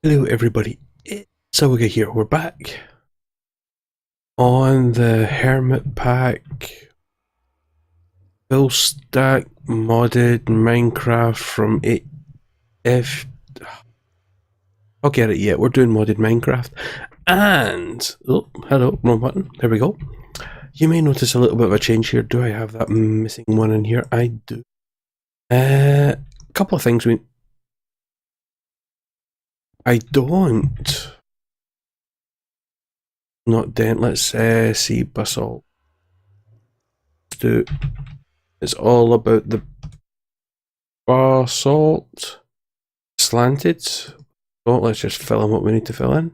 Hello everybody, it's Awoogah here. We're back on the Hermitpack Fullstack modded Minecraft from 8F. I'll get it yet. We're doing modded Minecraft. And, oh, hello, wrong button. There we go. You may notice a little bit of a change here. Do I have that missing one in here? I do. A couple of things I don't. Not dent. Let's see basalt. It's all about the basalt slanted. So let's just fill in what we need to fill in.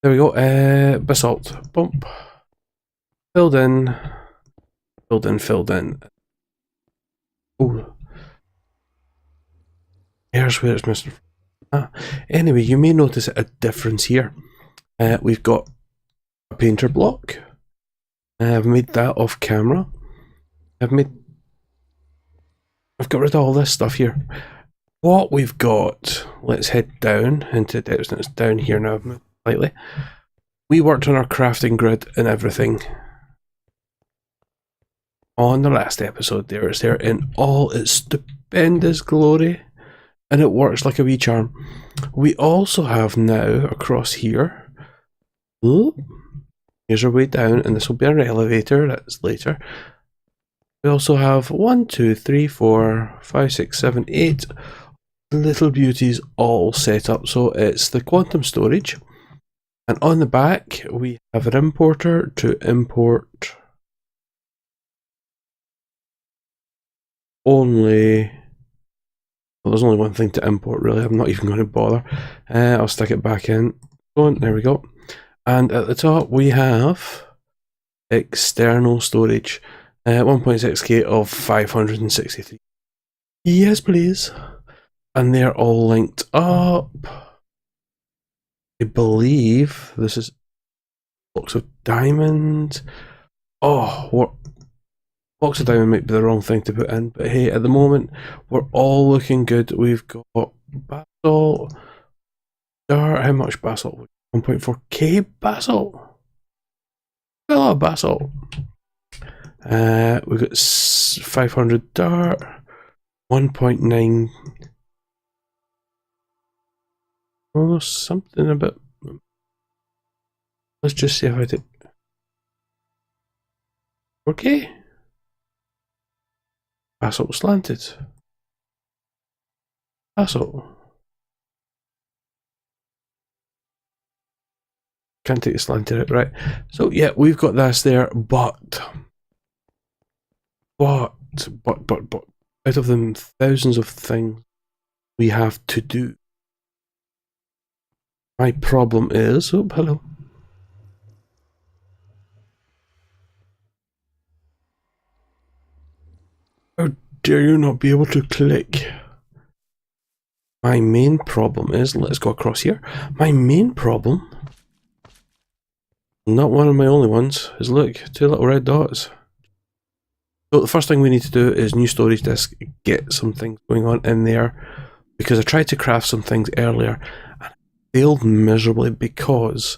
There we go. Basalt. Bump. Filled in. Filled in. Filled in. Oh. Here's where it's missing. Anyway, you may notice a difference here. We've got a painter block. I've made that off camera. I've got rid of all this stuff here. What we've got, let's head down into depths. It's down here now, I've moved slightly. We worked on our crafting grid and everything on the last episode. There, it's there in all its stupendous glory. And it works like a wee charm. We also have now, across here, here's our way down, and this will be our elevator, that's later. We also have 1, 2, 3, 4, 5, 6, 7, 8 little beauties all set up. So it's the quantum storage. And on the back, we have an importer to import only... Well, there's only one thing to import, really. I'm not even going to bother. I'll stick it back in. There we go. And at the top, we have external storage. 1.6k of 563. Yes, please. And they're all linked up. I believe this is blocks of diamond. Oh, what? Blocks of diamond might be the wrong thing to put in, but hey, at the moment, we're all looking good. We've got basalt, dirt. How much basalt? 1.4k basalt. A lot of basalt. We've got 500 dirt, 1.9. Oh, something a bit. Let's just see if I did. Okay. Basalt slanted. Basalt. Can't take the slanted out, right? So yeah, we've got this there, but out of them thousands of things we have to do. My problem is, oh, hello. How dare you not be able to click? My main problem is, let's go across here. My main problem, not one of my only ones, is look, 2 little red dots. So the first thing we need to do is new storage disk, get some things going on in there, because I tried to craft some things earlier and failed miserably because,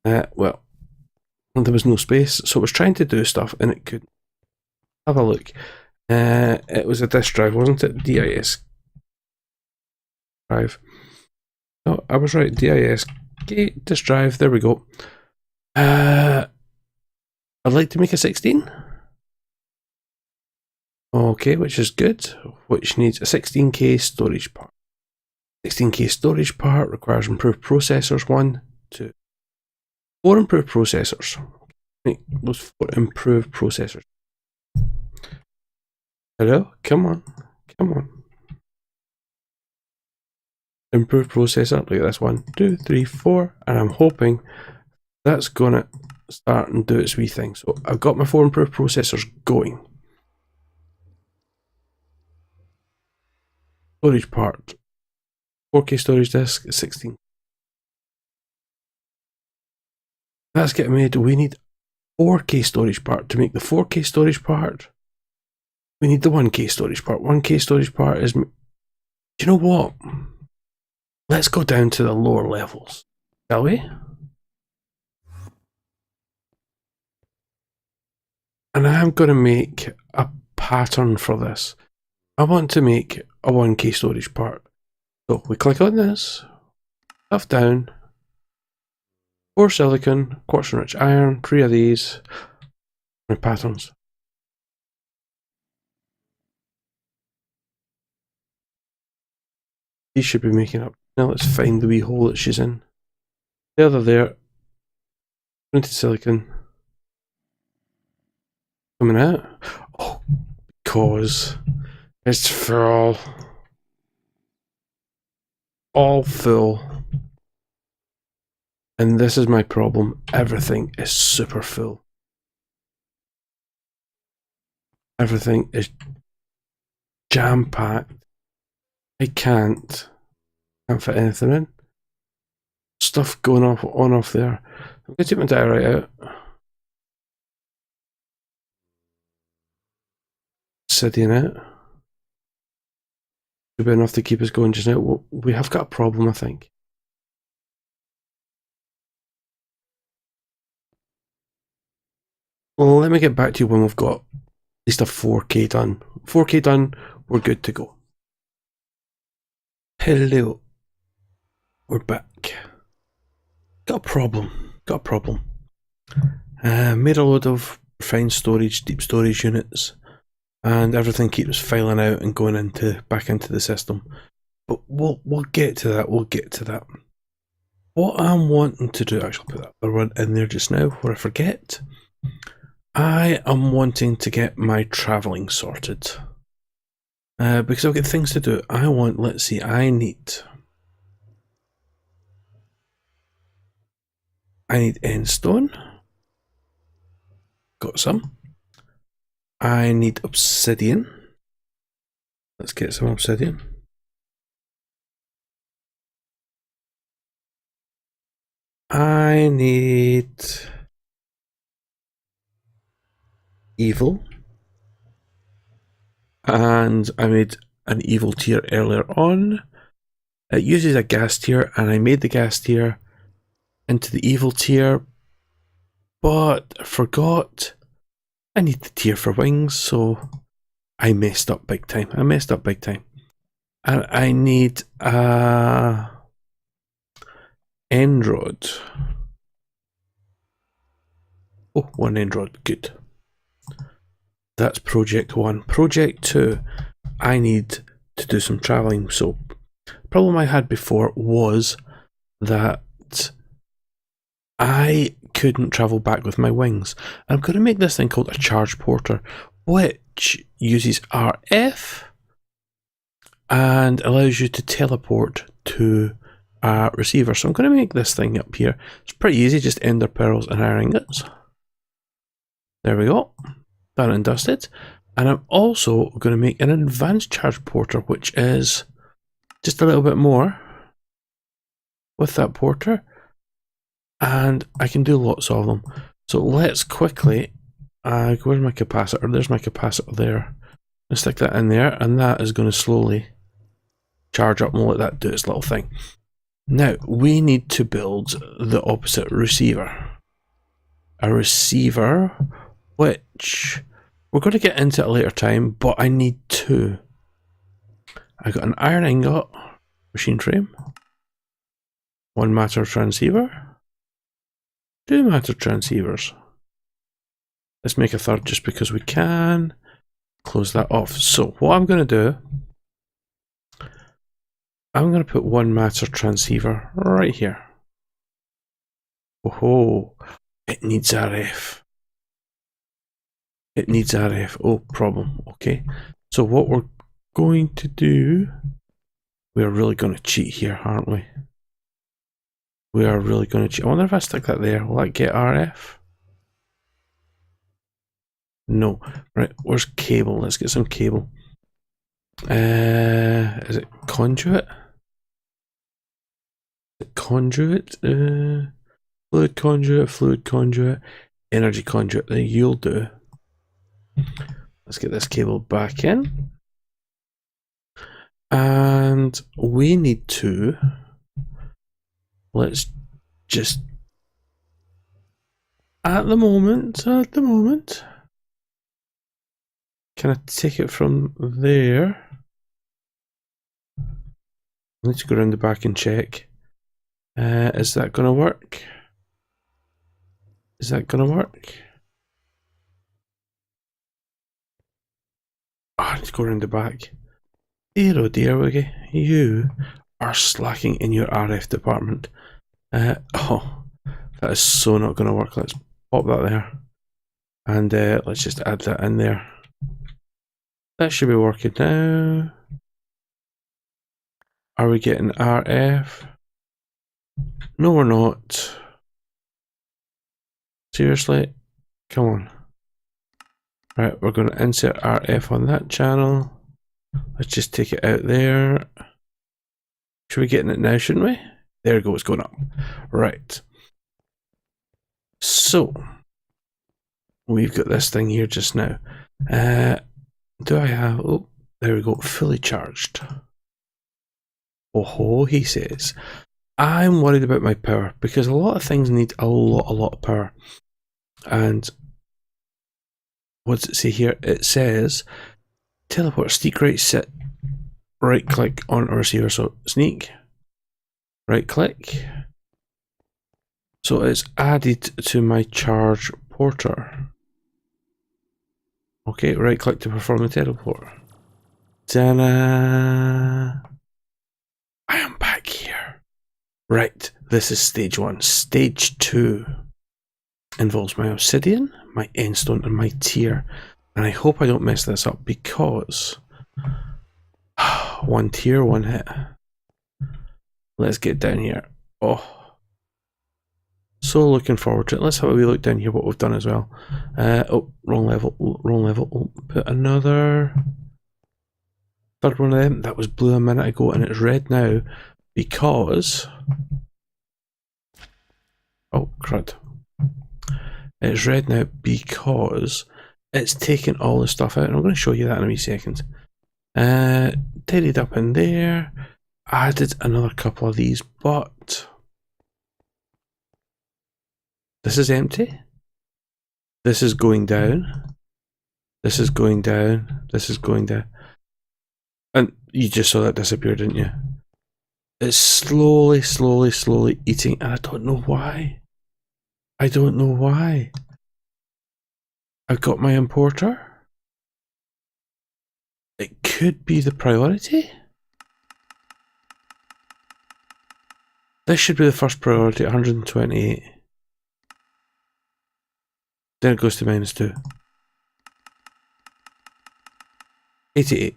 well, there was no space. So I was trying to do stuff and it couldn't. Have a look. It was a disk drive, wasn't it? DIS drive. No, I was right. DIS disk drive. There we go. I'd like to make a 16. Okay, which is good. Which needs a 16k storage part. 16k storage part requires improved processors. 1, 2, 4 improved processors. Those 4 improved processors. Hello? Come on. Come on. Improved processor. Look at this. 1, 2, 3, 4. And I'm hoping that's gonna start and do its wee thing. So I've got my 4 improved processors going. Storage part. 4k storage disk, 16. That's getting made. We need 4k storage part. To make the 4k storage part, we need the 1k storage part. 1k storage part is you know what? Let's go down to the lower levels, shall we? And I am going to make a pattern for this. I want to make a 1K storage part. So we click on this, stuff down, 4 silicon, quartz and rich iron, 3 of these, my patterns. He should be making up. Now let's find the wee hole that she's in. The other there, printed silicon. Coming out. Oh, because it's full. All full. And this is my problem. Everything is super full. Everything is jam-packed. I can't fit anything in. Stuff going off on off there. I'm going to take my diorite out. Obsidian out. Should be enough to keep us going just now. We have got a problem, I think. Well, let me get back to you when we've got at least a 4K done. 4K done, we're good to go. Hello. We're back. Got a problem. Made a load of refined storage, deep storage units, and everything keeps filing out and going back into the system. But we'll get to that. What I'm wanting to do, actually put that other one in there just now before I forget. I am wanting to get my travelling sorted. Because I've got things to do. Let's see, I need endstone. Got some. I need obsidian. Let's get some obsidian. I need evil. And I made an evil tier earlier on. It uses a gas tier, and I made the gas tier into the evil tier, but I forgot I need the tier for wings, so I messed up big time. And I need end rod. Oh, 1 end rod, good. That's project 1. Project 2, I need to do some travelling. So, the problem I had before was that I couldn't travel back with my wings. I'm going to make this thing called a charge porter, which uses RF and allows you to teleport to a receiver. So I'm going to make this thing up here. It's pretty easy, just ender pearls and iron ingots. There we go. Done and dusted. And I'm also going to make an advanced charge porter, which is just a little bit more with that porter. And I can do lots of them. So let's quickly, where's my capacitor? There's my capacitor there. Let's stick that in there, and that is going to slowly charge up and we'll let that do its little thing. Now, we need to build the opposite receiver. A receiver, which we're going to get into at a later time, but I need 2. I got an iron ingot, machine frame, 1 matter transceiver, 2 matter transceivers. Let's make a 3rd just because we can. Close that off. So what I'm going to do, I'm going to put 1 matter transceiver right here. Oh, it needs RF. It needs RF. Oh, problem. Okay. So what we're going to do, we're really going to cheat here, aren't we? We are really going to cheat. I wonder if I stick that there, will that get RF? No. Right, where's cable? Let's get some cable. Is it conduit? Conduit? Fluid conduit, energy conduit. There, you'll do. Let's get this cable back in. And And we need to, let's just, at the moment, can I take it from there? I need to go around the back and check. Is that going to work? Is that going to work? Oh, I need to go around the back. Dear oh dear, Wiggy, you are slacking in your RF department. Oh, that is so not going to work. Let's pop that there. And let's just add that in there. That should be working now. Are we getting RF? No, we're not. Seriously? Come on. Right, we're going to insert RF on that channel. Let's just take it out there. Should we get in it now, shouldn't we? There we go, it's going up. Right. So, we've got this thing here just now. Do I have... Oh, there we go, fully charged. Oh ho, he says. I'm worried about my power, because a lot of things need a lot of power. And what's it say here? It says teleport, sneak right, sit, right click on our receiver. So sneak, right click. So it's added to my charge porter. Okay, right click to perform the teleport. Ta-da! I am back here. Right, this is stage 1. Stage 2 involves my obsidian, my endstone, and my tier. And I hope I don't mess this up because 1 tier, 1 hit. Let's get down here. Oh, so looking forward to it. Let's have a wee look down here what we've done as well. Oh, wrong level, wrong level. Oh, put another third one of them. That was blue a minute ago and it's red now because... Oh, crud. It's red now because it's taken all the stuff out, and I'm going to show you that in a wee second. Tidied up in there, added another couple of these, but this is empty. This is going down. This is going down. This is going down. And you just saw that disappear, didn't you? It's slowly eating, and I don't know why. I don't know why. I've got my importer. It could be the priority. This should be the first priority, 128. Then it goes to -2. 88.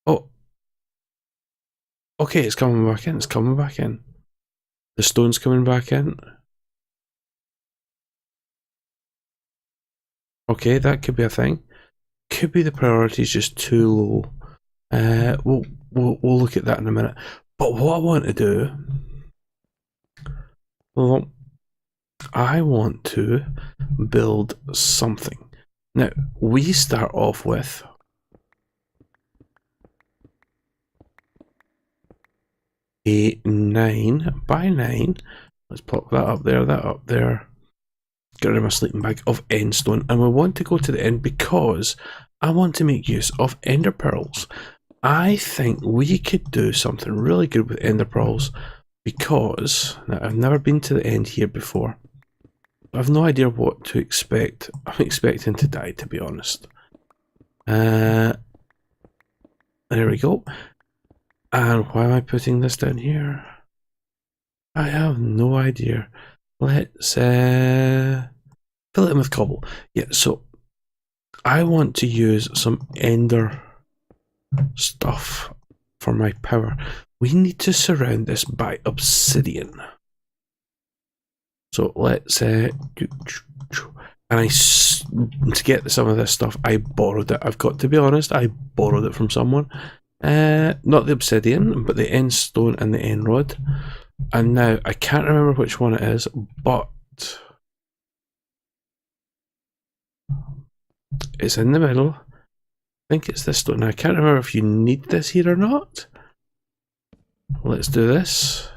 Oh. Okay, it's coming back in. It's coming back in. The stone's coming back in. Okay, that could be a thing. Could be the priority is just too low. We'll look at that in a minute. But what I want to do, well, I want to build something. Now we start off with a 9 by 9. Let's pop that up there, that up there. Get rid of my sleeping bag of endstone, and we want to go to the end because I want to make use of ender pearls. I think we could do something really good with ender pearls because now I've never been to the end here before. I've no idea what to expect. I'm expecting to die, to be honest. There we go. And why am I putting this down here? I have no idea. Let's fill it in with cobble. Yeah, so I want to use some ender stuff for my power. We need to surround this by obsidian. So let's and to get some of this stuff, I borrowed it. I've got to be honest, I borrowed it from someone. Not the obsidian, but the end stone and the end rod. And now I can't remember which one it is, but it's in the middle. think it's this stone. Now, I can't remember if you need this here or not. Let's do this. I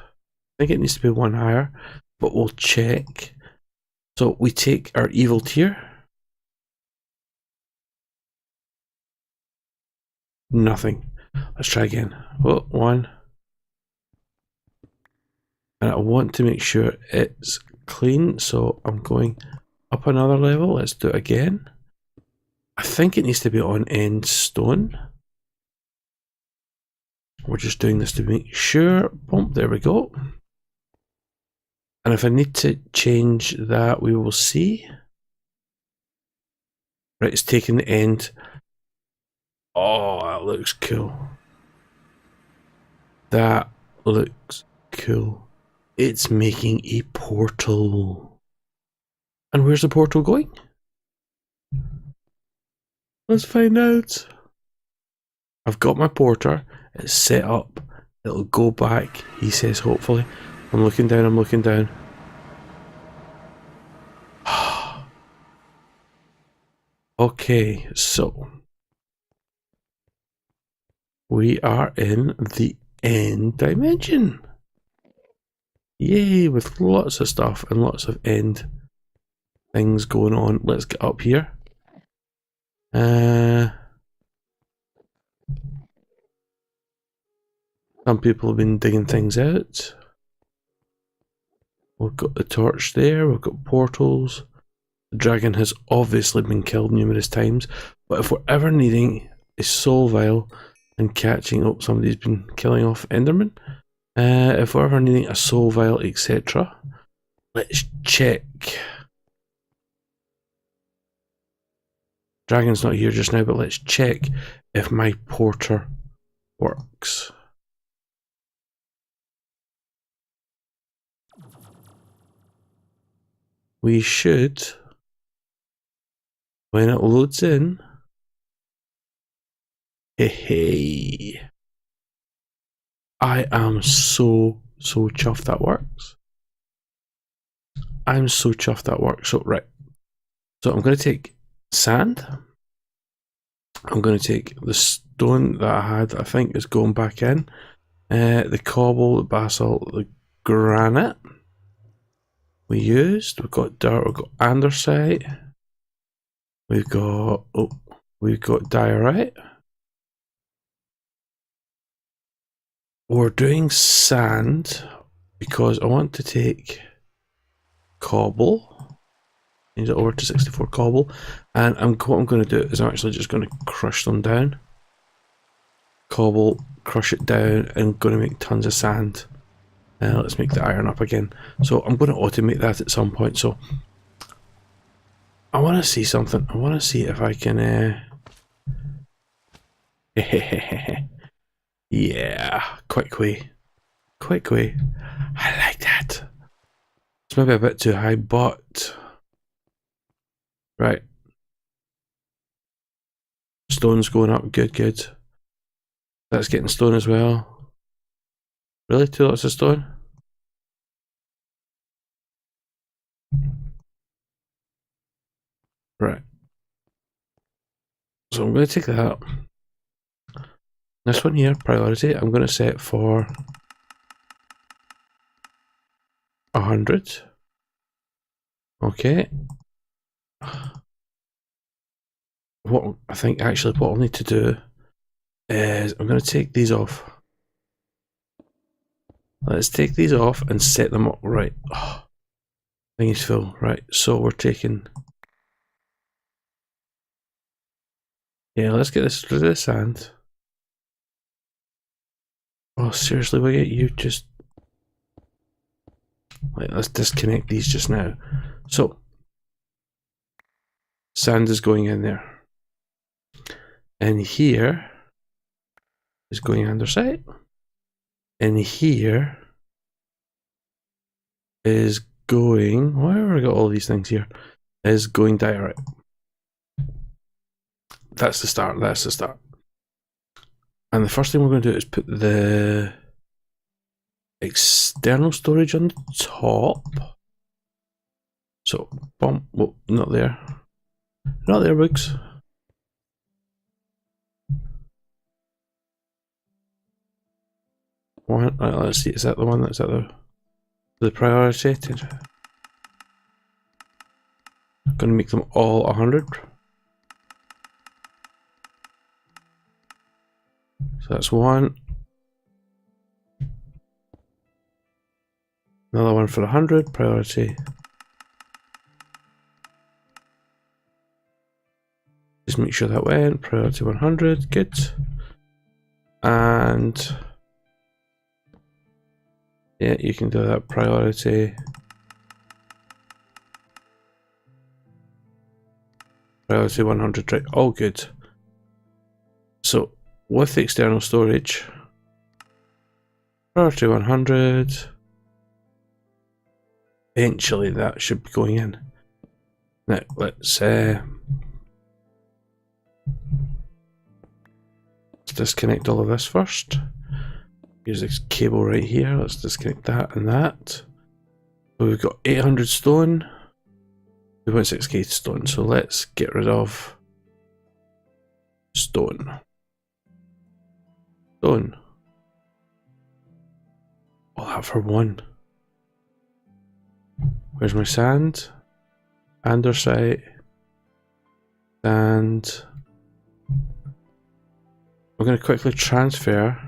think it needs to be one higher, but we'll check. So we take our evil tier. Nothing. Let's try again. Oh, one. And I want to make sure it's clean, so I'm going up another level. Let's do it again. I think it needs to be on end stone. We're just doing this to make sure. Boom, there we go. And if I need to change that, we will see. Right, it's taking the end. Oh, that looks cool. That looks cool. It's making a portal. And where's the portal going? Let's find out. I've got my porter. It's set up. It'll go back, he says, hopefully. I'm looking down, I'm looking down. Okay, so we are in the end dimension. Yay, with lots of stuff and lots of end things going on. Let's get up here. Some people have been digging things out. We've got the torch there, we've got portals. The dragon has obviously been killed numerous times, but if we're ever needing a soul vial and catching up, somebody's been killing off Enderman. If we're ever needing a soul vial, etc., let's check. Dragon's not here just now, but let's check if my porter works. We should, when it loads in, hey, I am so chuffed that works. I'm so chuffed that works. So, right. So I'm going to take sand. I'm going to take the stone that I had, I think is going back in. The cobble, the basalt, the granite we used. We've got dirt, we've got andesite. We've got diorite. We're doing sand because I want to take cobble, change it over to 64 cobble, and what I'm going to do is I'm actually just going to crush them down. Cobble, crush it down, and going to make tons of sand. Let's make the iron up again. So I'm going to automate that at some point. So I want to see something. I want to see if I can. Yeah, quick way. I like that. It's maybe a bit too high, but right. Stone's going up. Good. That's getting stone as well. Really? 2 lots of stone? Right. So I'm going to take that. This one here, priority, I'm going to set for 100. Okay. What I think actually what I'll need to do is I'm going to take these off. Let's take these off and set them up right. Oh, thing is full. Right, so we're taking. Yeah, let's get this rid of the sand. Oh, seriously, will get you just. Right, let's disconnect these just now. So, sand is going in there. And here is going andesite. And here is going. Why have I got all these things here? Is going diorite. That's the start. That's the start. And the first thing we're going to do is put the external storage on the top. So, boom. Whoa, not there. Not there, Woogs. one. Right, let's see, is that the one that's at the priority? I'm gonna make them all 100. So that's one. Another one for 100, priority. Just make sure that went, priority 100, good. And yeah, you can do that, priority 100, right, all good. So with the external storage, priority 100, eventually that should be going in. Now let's disconnect all of this first. Use this cable right here. Let's disconnect that and that. So we've got 800 stone, 2.6k stone. So let's get rid of stone. Stone. All that for one. Where's my sand? Andesite. And we're going to quickly transfer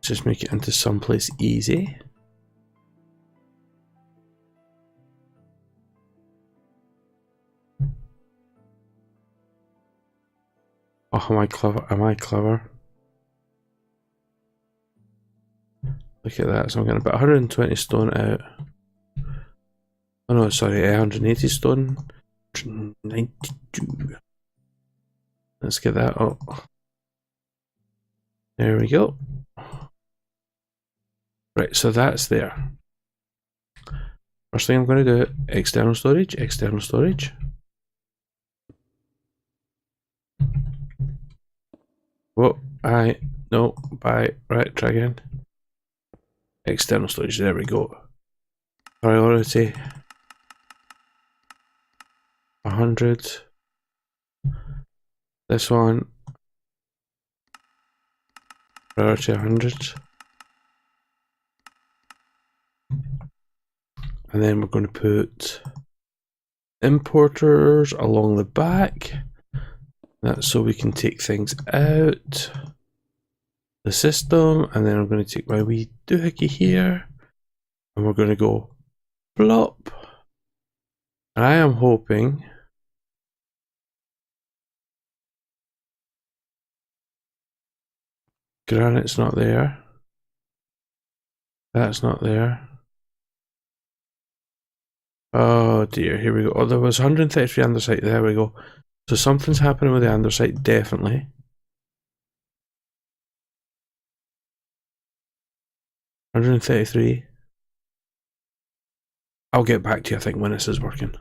just make it into someplace easy. Oh, am I clever? Am I clever? Look at that. So I'm going to put 120 stone out. Oh no, sorry, 180 stone. 192. Let's get that up. There we go. Right, so that's there. First thing I'm going to do, external storage, external storage. Whoa, no, right, try again. External storage, there we go. Priority 100. This one, priority 100. And then we're going to put importers along the back. That's so we can take things out the system. And then I'm going to take my wee doohickey here. And we're going to go plop. And I am hoping granite's not there. That's not there. Oh dear, here we go. Oh, there was 133 andesite. There we go. So something's happening with the andesite, definitely. $133. I'll get back to you, I think, when this is working.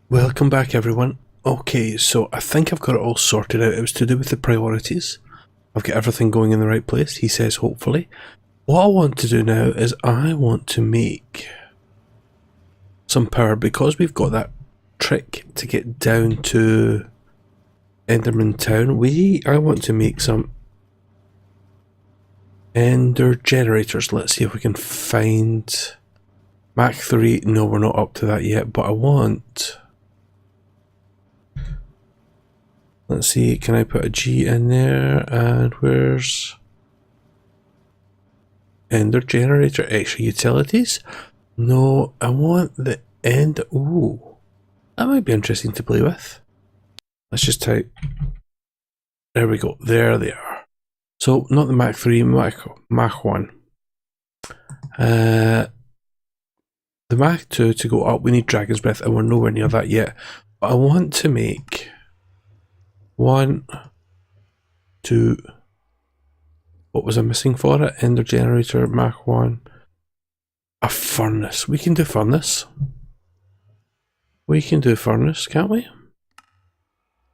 Welcome back, everyone. Okay, so I think I've got it all sorted out. It was to do with the priorities. I've got everything going in the right place, he says, hopefully. What I want to do now is I want to make some power, because we've got that trick to get down to Enderman Town. I want to make some Ender Generators. Let's see if we can find Mach 3. No, we're not up to that yet, but I want... Let's see, can I put a G in there? And where's Ender Generator? Extra utilities? No, I want the end. Ooh, that might be interesting to play with. Let's just type. There we go. There they are. So not the Mach 3, Mach 1. The Mach 2 to go up, we need Dragon's Breath, and we're nowhere near that yet. But I want to make 1, 2. What was I missing for it? Ender Generator, Mach 1. A furnace. We can do furnace. We can do furnace, can't we?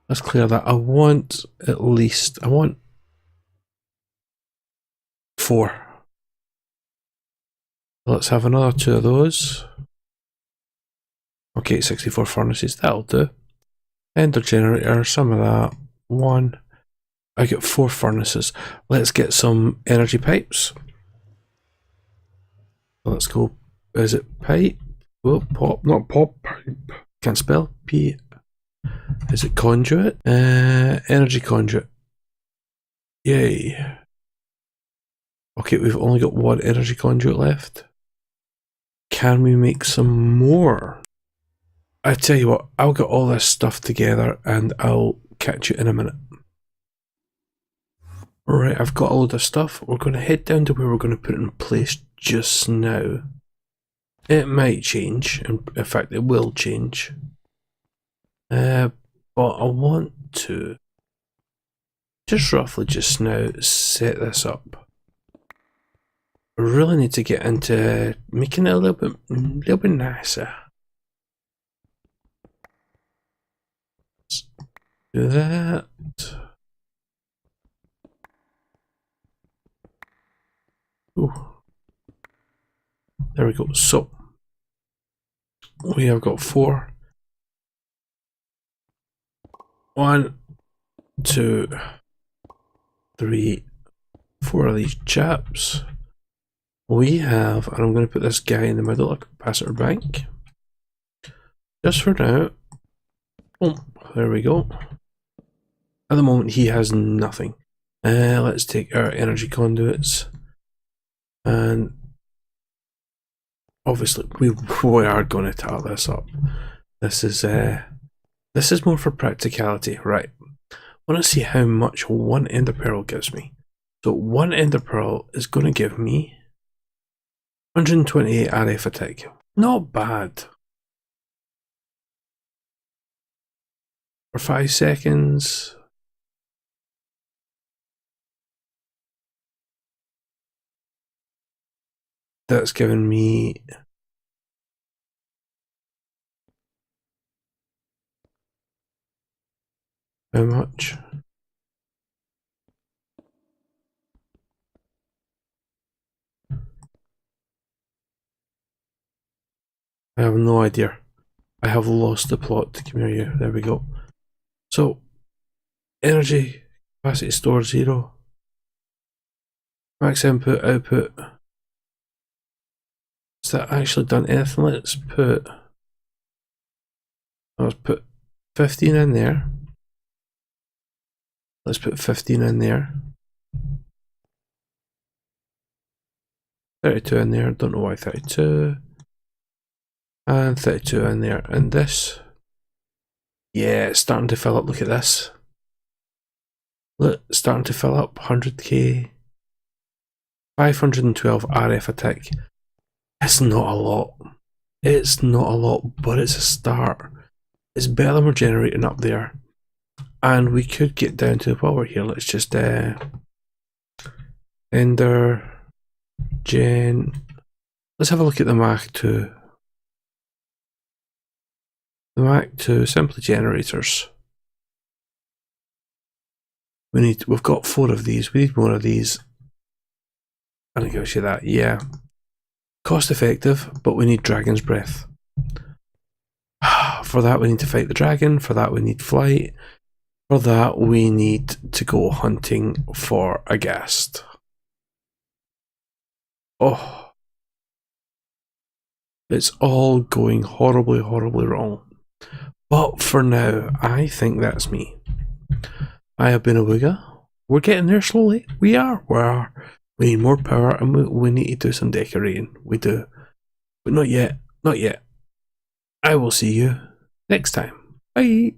Let's clear that. I want at least, I want 4. Let's have another 2 of those. Okay, 64 furnaces, that'll do. Ender generator, some of that. 1. I get 4 furnaces. Let's get some energy pipes. Let's go. Is it pipe? Oh, pop, not pop. Pipe. Can't spell. P. Is it conduit? Energy conduit. Yay. Okay, we've only got 1 energy conduit left. Can we make some more? I tell you what, I'll get all this stuff together and I'll catch you in a minute. Right, I've got all the stuff. We're going to head down to where we're going to put it in place just now. It might change. In fact, it will change. But I want to just roughly just now set this up. I really need to get into making it a little bit nicer. Let's do that. Ooh. There we go. So we have got 4. 1, 2, 3, 4 of these chaps. We have, and I'm going to put this guy in the middle, a capacitor bank. Just for now. Oh, there we go. At the moment, he has nothing. Let's take our energy conduits. And obviously, we are going to tile this up. This is more for practicality, right? I want to see how much 1 Enderpearl gives me. So 1 Enderpearl is going to give me 128 RF attack. Not bad. For 5 seconds. That's given me how much? I have no idea. I have lost the plot. Come here, there we go. So, energy capacity store 0. Max input, output. Has that actually done anything? Let's put 15 in there. Let's put 15 in there. 32 in there. Don't know why 32. And 32 in there. And this. Yeah, it's starting to fill up. Look at this. Look, it's starting to fill up. 100k. 512 RF attack. It's not a lot. It's not a lot, but it's a start. It's better than we're generating up there. And we could get down to, while we're here, let's just Ender Gen. Let's have a look at the Mach 2. The Mach 2 simply generators. We've got 4 of these. We need more of these. And it gives you that, yeah. Cost effective, but we need Dragon's Breath. For that we need to fight the dragon, for that we need flight, for that we need to go hunting for a ghast. Oh. It's all going horribly, horribly wrong. But for now, I think that's me. I have been Awoogah. We're getting there slowly. We are. We need more power and we need to do some decorating. We do. But not yet. Not yet. I will see you next time. Bye.